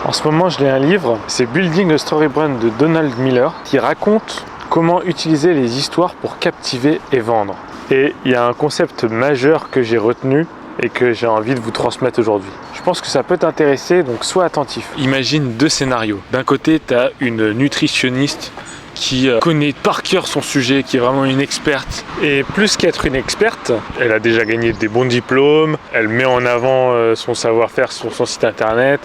En ce moment, je lis un livre, c'est Building a Story Brand de Donald Miller, qui raconte comment utiliser les histoires pour captiver et vendre. Et il y a un concept majeur que j'ai retenu et que j'ai envie de vous transmettre aujourd'hui. Je pense que ça peut t'intéresser, donc sois attentif. Imagine deux scénarios. D'un côté, tu as une nutritionniste qui connaît par cœur son sujet, qui est vraiment une experte. Et plus qu'être une experte, elle a déjà gagné des bons diplômes, elle met en avant son savoir-faire sur son site internet.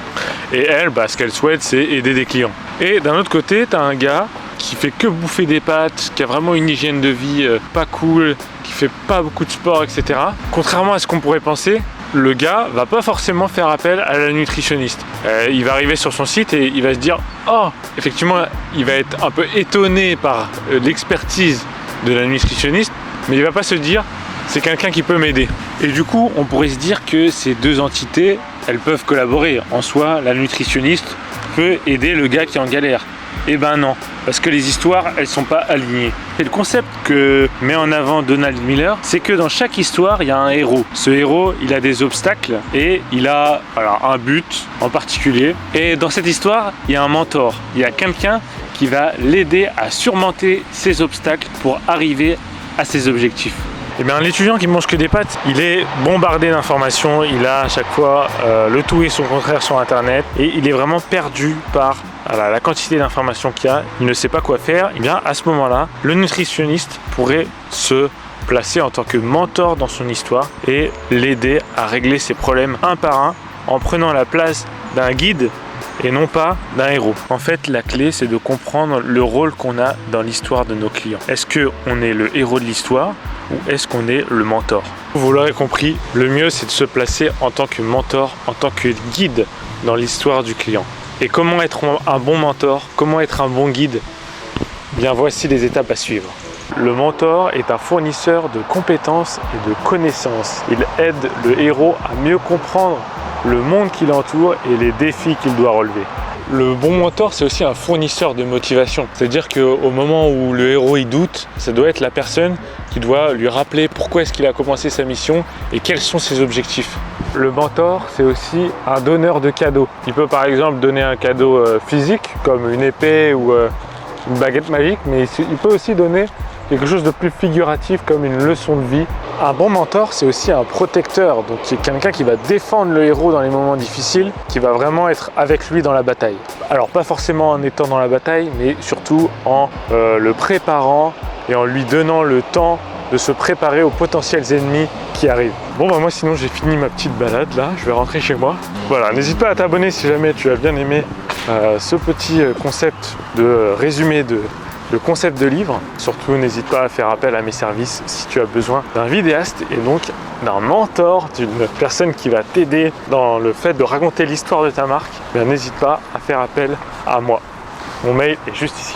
Et elle, ce qu'elle souhaite, c'est aider des clients. Et d'un autre côté, tu as un gars qui fait que bouffer des pâtes, qui a vraiment une hygiène de vie pas cool, qui fait pas beaucoup de sport, etc. Contrairement à ce qu'on pourrait penser, le gars va pas forcément faire appel à la nutritionniste. Il va arriver sur son site et il va se dire « Oh !» Effectivement, il va être un peu étonné par l'expertise de la nutritionniste, mais il va pas se dire « C'est quelqu'un qui peut m'aider ». Et du coup, on pourrait se dire que ces deux entités, elles peuvent collaborer. En soi, la nutritionniste peut aider le gars qui est en galère. Eh ben non, parce que les histoires, elles sont pas alignées. Et le concept que met en avant Donald Miller, c'est que dans chaque histoire, il y a un héros. Ce héros, il a des obstacles et il a un but en particulier. Et dans cette histoire, il y a un mentor. Il y a quelqu'un qui va l'aider à surmonter ses obstacles pour arriver à ses objectifs. Eh bien, l'étudiant qui mange que des pâtes, il est bombardé d'informations, il a à chaque fois le tout et son contraire sur internet et il est vraiment perdu par la quantité d'informations qu'il y a, il ne sait pas quoi faire. Eh bien, à ce moment-là, le nutritionniste pourrait se placer en tant que mentor dans son histoire et l'aider à régler ses problèmes un par un en prenant la place d'un guide et non pas d'un héros. En fait, la clé, c'est de comprendre le rôle qu'on a dans l'histoire de nos clients. Est-ce qu'on est le héros de l'histoire ou est-ce qu'on est le mentor? Vous l'aurez compris, le mieux, c'est de se placer en tant que mentor, en tant que guide dans l'histoire du client. Et comment être un bon mentor? Comment être un bon guide? Bien, voici les étapes à suivre. Le mentor est un fournisseur de compétences et de connaissances. Il aide le héros à mieux comprendre le monde qui l'entoure et les défis qu'il doit relever. Le bon mentor, c'est aussi un fournisseur de motivation. C'est-à-dire qu'au moment où le héros y doute, ça doit être la personne qui doit lui rappeler pourquoi est-ce qu'il a commencé sa mission et quels sont ses objectifs. Le mentor, c'est aussi un donneur de cadeaux. Il peut par exemple donner un cadeau physique, comme une épée ou une baguette magique, mais il peut aussi donner quelque chose de plus figuratif, comme une leçon de vie. Un bon mentor, c'est aussi un protecteur, donc c'est quelqu'un qui va défendre le héros dans les moments difficiles, qui va vraiment être avec lui dans la bataille. Alors pas forcément en étant dans la bataille, mais surtout en le préparant et en lui donnant le temps de se préparer aux potentiels ennemis qui arrivent. Bon moi sinon j'ai fini ma petite balade là, je vais rentrer chez moi. Voilà, n'hésite pas à t'abonner si jamais tu as bien aimé ce petit concept de résumé de concept de livre. Surtout n'hésite pas à faire appel à mes services si tu as besoin d'un vidéaste et donc d'un mentor, d'une personne qui va t'aider dans le fait de raconter l'histoire de ta marque. N'hésite pas à faire appel à moi. Mon mail est juste ici.